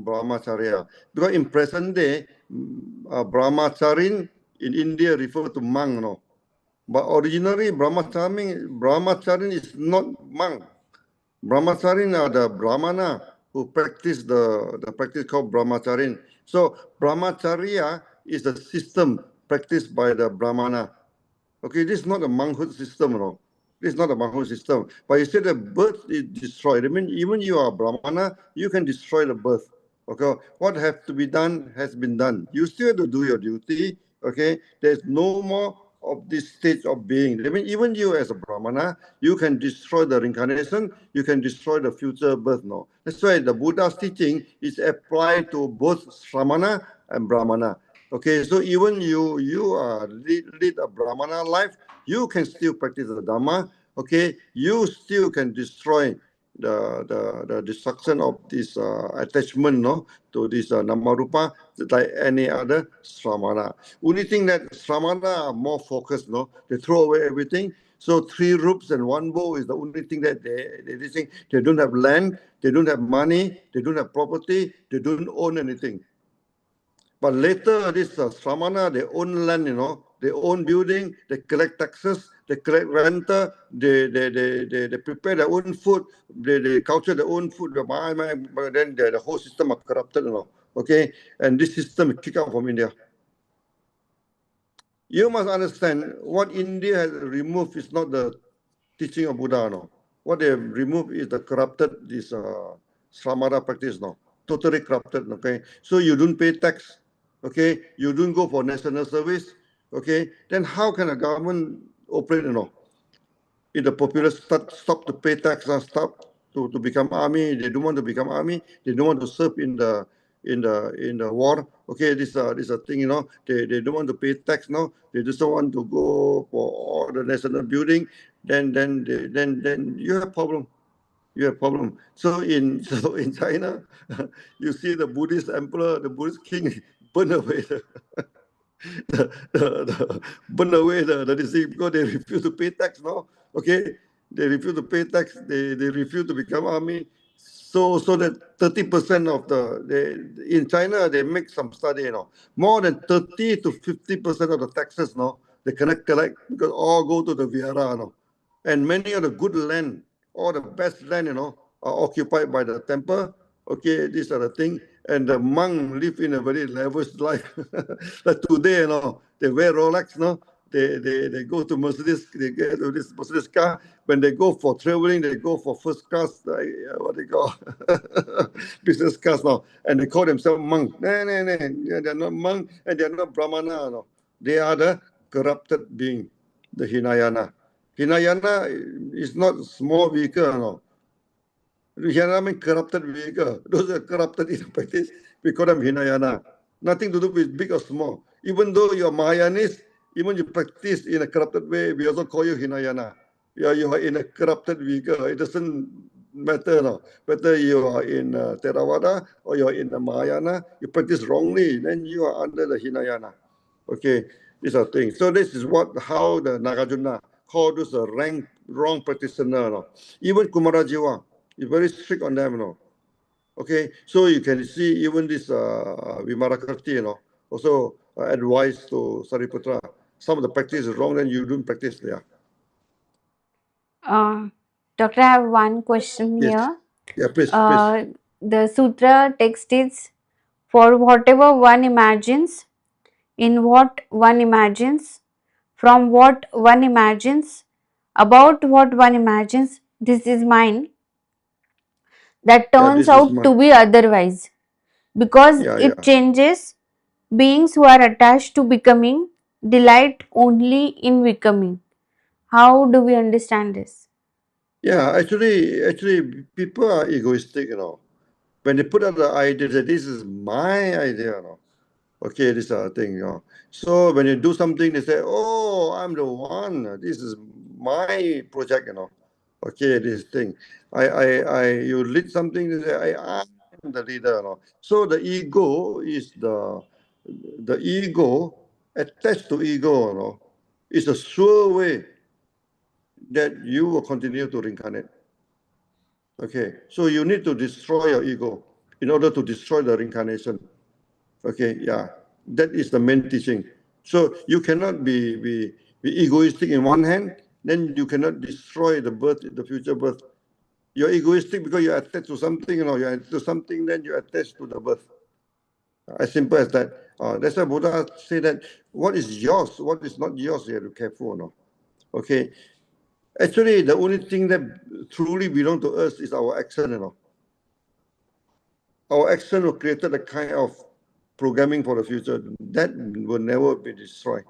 brahmacharya because in present day, brahmacharin in India refer to monk, But originally, brahmacharin is not monk. Brahmacharin are the brahmana who practice the practice called brahmacharin. So brahmacharya is the system practiced by the brahmana. Okay, this is not a monkhood system, This is not a monkhood system. But you said the birth is destroyed. I mean, even you are a brahmana, you can destroy the birth. Okay, what has to be done has been done. You still have to do your duty. Okay, there's no more of this state of being. I mean, even you as a brahmana, you can destroy the reincarnation, you can destroy the future birth. That's why the Buddha's teaching is applied to both shramana and brahmana. Okay, so even you lead a Brahmana life, you can still practice the Dhamma. Okay, you still can destroy the destruction of this attachment, no, to this Namarupa, like any other Sramana. Only thing that Sramana are more focused, no, they throw away everything. So 3 roops and 1 bow is the only thing that they think. They don't have land, they don't have money, they don't have property, they don't own anything. But later, this Sramana, they own land, they own building, they collect taxes, they collect rental, they prepare their own food, they culture their own food, but then the whole system are corrupted, okay? And this system is kicked out from India. You must understand what India has removed is not the teaching of Buddha, no. What they have removed is the corrupted, this Sramana practice, no. Totally corrupted, okay? So you don't pay tax, okay? You don't go for national service, okay? Then how can a government operate, if the populace stop to pay tax and stop to become army, they don't want to become army, they don't want to serve in the war. Okay, this a thing, they don't want to pay tax now. They just don't want to go for all the national building. Then you have problem. You have problem. So in China, you see the Buddhist emperor, the Buddhist king burn away burn away the disease because they refuse to pay tax now. Okay, they refuse to pay tax. They refuse to become army. So that 30% of in China they make some study, more than 30 to 50% of the taxes, they cannot collect because all go to the vihara, and many of the good land, all the best land, are occupied by the temple. Okay, these are the things. And the monk live in a very lavish life. Like today, they wear Rolex, they go to Mercedes, they get to this Mercedes car. When they go for traveling, they go for first class, what they call business class now, and they call themselves monk. No, they're not monk and they're not Brahmana. No. They are the corrupted being, the Hinayana. Hinayana is not small vehicle, no. Hinayana means corrupted vehicle. Those are corrupted in practice. We call them Hinayana. Nothing to do with big or small. Even though you're Mahayanist, even you practice in a corrupted way, we also call you Hinayana. You are in a corrupted vehicle. It doesn't matter, no. Whether you are in Theravada or you are in the Mahayana, you practice wrongly, then you are under the Hinayana. Okay, these are things. So this is how the Nagarjuna called those wrong practitioner. No. Even Kumarajiva is very strict on them. No. Okay, so you can see even this Vimarakarti, also advice to Sariputra. Some of the practice is wrong, then you don't practice there. Doctor, I have one question Yes. here. Yeah, please. The sutra text is for whatever one imagines, in what one imagines, from what one imagines, about what one imagines, this is mine, that Yeah, turns this is out to be otherwise, because it yeah. changes. Beings who are attached to becoming delight only in becoming. How do we understand this? Yeah, actually, people are egoistic, When they put out the idea that this is my idea, Okay, this is a thing, So when you do something, they say, "Oh, I'm the one. This is my project, Okay, this thing. You lead something. They say, I am the leader, So the ego is the ego attached to ego, is a sure way that you will continue to reincarnate. Okay, so you need to destroy your ego in order to destroy the reincarnation. Okay, yeah, that is the main teaching. So you cannot be egoistic in one hand, then you cannot destroy the birth, the future birth. You're egoistic because you're attached to something, you're attached to something, then you're attached to the birth. As simple as that. That's why Buddha say that what is yours, what is not yours, you have to be careful, Okay. Actually, the only thing that truly belongs to us is our action, Our action will create a kind of programming for the future that will never be destroyed.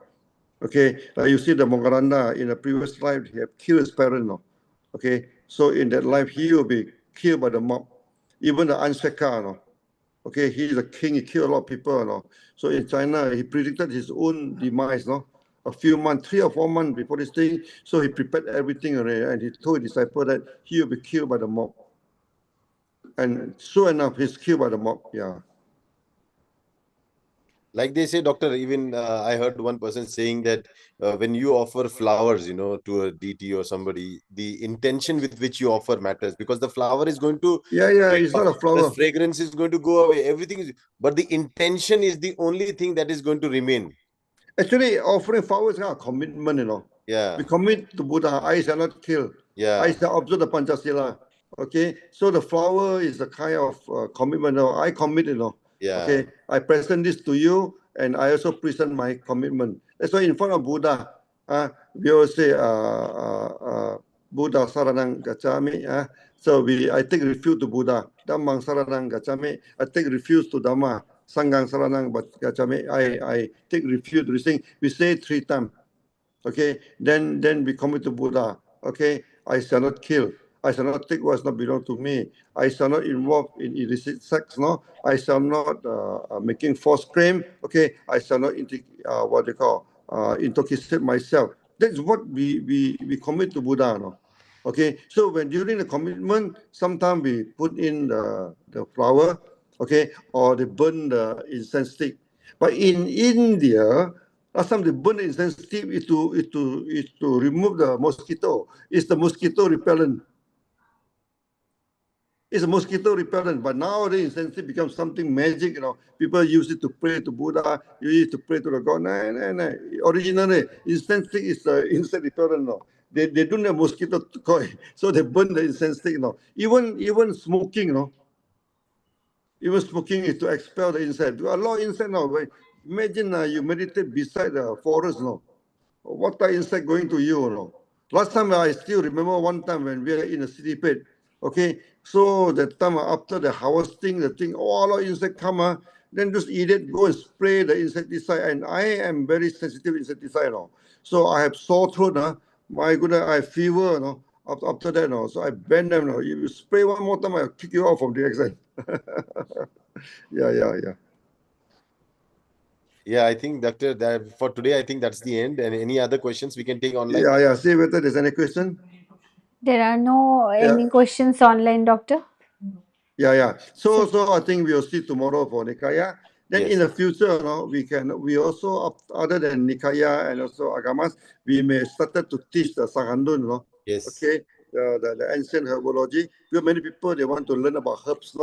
Okay, like you see the Mongaranda in a previous life, he have killed his parent, Okay, so in that life, he will be killed by the mob. Even the Anshaka, Okay, he is a king. He killed a lot of people. You know? So in China, he predicted his own demise. No, a few months, 3 or 4 months before this thing. So he prepared everything already, and he told his disciple that he will be killed by the mob. And sure enough, he's killed by the mob. Yeah. Like they say, doctor, even I heard one person saying that when you offer flowers, to a deity or somebody, the intention with which you offer matters, because the flower is going to Yeah, fade it's off, not a the flower. fragrance is going to go away, everything is, but the intention is the only thing that is going to remain. Actually, offering flowers is a commitment, you know. Yeah. We commit to Buddha. I shall not kill. Yeah. I shall observe the Panchasila. Okay, so the flower is a kind of commitment. I commit, you know. Yeah. Okay, I present this to you, and I also present my commitment. That's why in front of Buddha, we always say, Buddha saranang gacchami. So I take refuge to Buddha. Dhammang saranang gacchami. I take refuge to Dhamma. Sanggang saranang gacchami. I take refuge. We say 3 times. Okay, then we commit to Buddha. Okay, I shall not kill. I shall not take what does not belong to me. I shall not involve in illicit sex. No, I shall not making false claim. Okay, I shall not what they call intoxicate myself. That's what we commit to Buddha. No, okay. So when during the commitment, sometimes we put in the flower. Okay, or they burn the incense stick. But in India, last time they burn the incense stick is to remove the mosquito. It's the mosquito repellent. It's a mosquito repellent, but nowadays incense stick becomes something magic. You know, people use it to pray to Buddha, use it to pray to the God. No. Originally, incense stick is the insect repellent. No, they don't have mosquito coil, so they burn the incense stick. No, even smoking. No, even smoking is to expel the insect. A lot of insect now. Imagine you meditate beside the forest. No, what are insect going to you? No. Last time I still remember one time when we were in a city pit. Okay, so that time after the harvesting, the thing, all our insect come, then just idiot go and spray the insecticide. And I am very sensitive insecticide. No. So I have sore throat. My goodness, I have fever. No. After that, no. So I ban them. No. You spray one more time, I'll kick you off from the exam. Yeah. Yeah, I think, doctor, that for today, I think that's the end. And any other questions we can take online? Yeah. See whether there's any question. There are no any questions online, doctor. Yeah. So I think we'll see tomorrow for Nikaaya. Then Yes. in the future, we also, other than Nikaaya and also Agamas, we may started to teach the Sangandun, Yes. Okay, the ancient herbology. Because many people, they want to learn about herbs,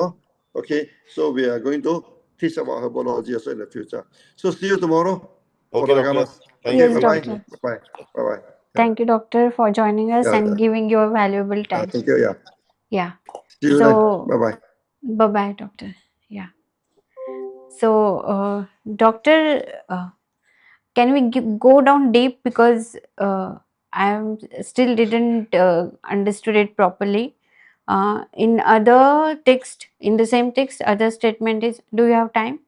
Okay, so we are going to teach about herbology also in the future. So see you tomorrow for Okay, the doctor. Agamas. Thank Yes, you. doctor. Bye-bye. Thank you, doctor, for joining us Yeah. and giving your valuable time. Thank you. Yeah. Yeah. See you So, then. Bye-bye. bye-bye, doctor. Yeah. So, doctor, can we go down deep, because I still didn't understood it properly. In other text, in the same text, other statement is, do you have time?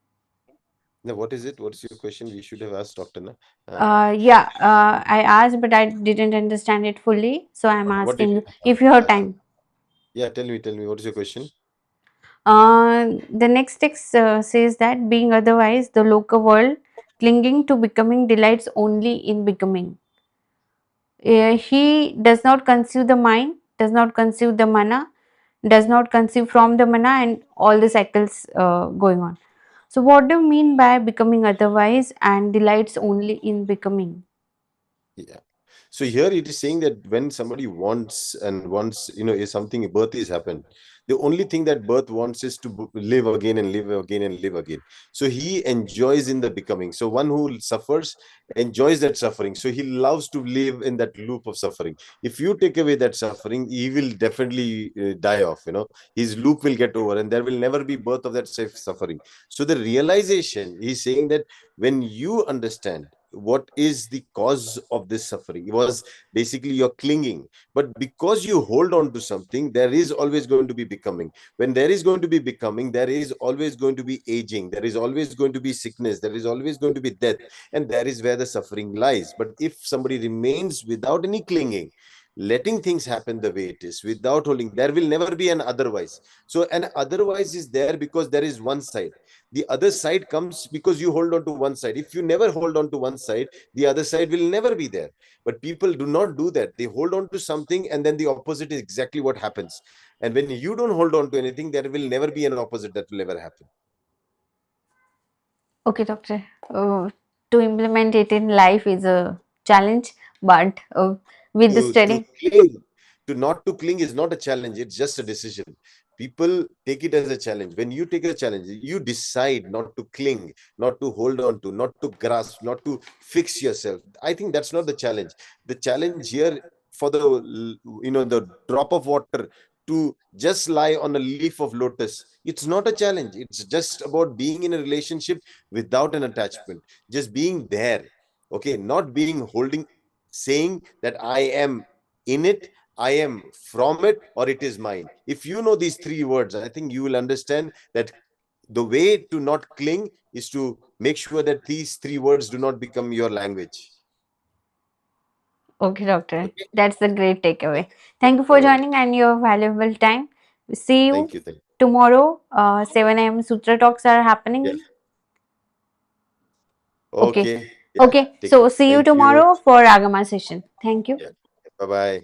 Now, what is it? What's your question? We should have asked doctor. Na? I asked, but I didn't understand it fully. So I'm What did asking you if you have time. Yeah, tell me. What is your question? The next text says that being otherwise, the local world clinging to becoming delights only in becoming. He does not conceive the mind, does not conceive the mana, does not conceive from the mana, and all the cycles going on. So, what do you mean by becoming otherwise and delights only in becoming? Yeah. So here it is saying that when somebody wants, is something, birth is happened. The only thing that birth wants is to live again and live again and live again. So he enjoys in the becoming. So one who suffers enjoys that suffering. So he loves to live in that loop of suffering. If you take away that suffering, he will definitely die off. His loop will get over, and there will never be birth of that safe suffering. So the realization, he's saying that when you understand what is the cause of this suffering, was basically you're clinging, but because you hold on to something, there is always going to be becoming. When there is going to be becoming, there is always going to be aging, there is always going to be sickness, there is always going to be death, and that is where the suffering lies. But if somebody remains without any clinging, letting things happen the way it is without holding. There will never be an otherwise. So an otherwise is there because there is one side. The other side comes because you hold on to one side. If you never hold on to one side, the other side will never be there. But people do not do that. They hold on to something, and then the opposite is exactly what happens. And when you don't hold on to anything, there will never be an opposite that will ever happen. Okay, doctor. To implement it in life is a challenge, but with the To study. cling, to not to cling is not a challenge. It's just a decision. People take it as a challenge. When you take a challenge, you decide not to cling, not to hold on to, not to grasp, not to fix yourself. I think that's not the challenge. The challenge here for the drop of water to just lie on a leaf of lotus, it's not a challenge. It's just about being in a relationship without an attachment, just being there. Okay, not being holding, saying that I am in it, I am from it, or it is mine. If you know these three words, I think you will understand that the way to not cling is to make sure that these three words do not become your language. Okay, doctor. Okay. That's a great takeaway. Okay. Thank you for All right. joining and your valuable time. See you Thank you. Thank you. tomorrow. 7 a.m. Sutra talks are happening. Yeah. Okay. Okay. Yeah. Okay. Take So care. see you Thank you. tomorrow for Agama session. Thank you. Yeah. Bye bye.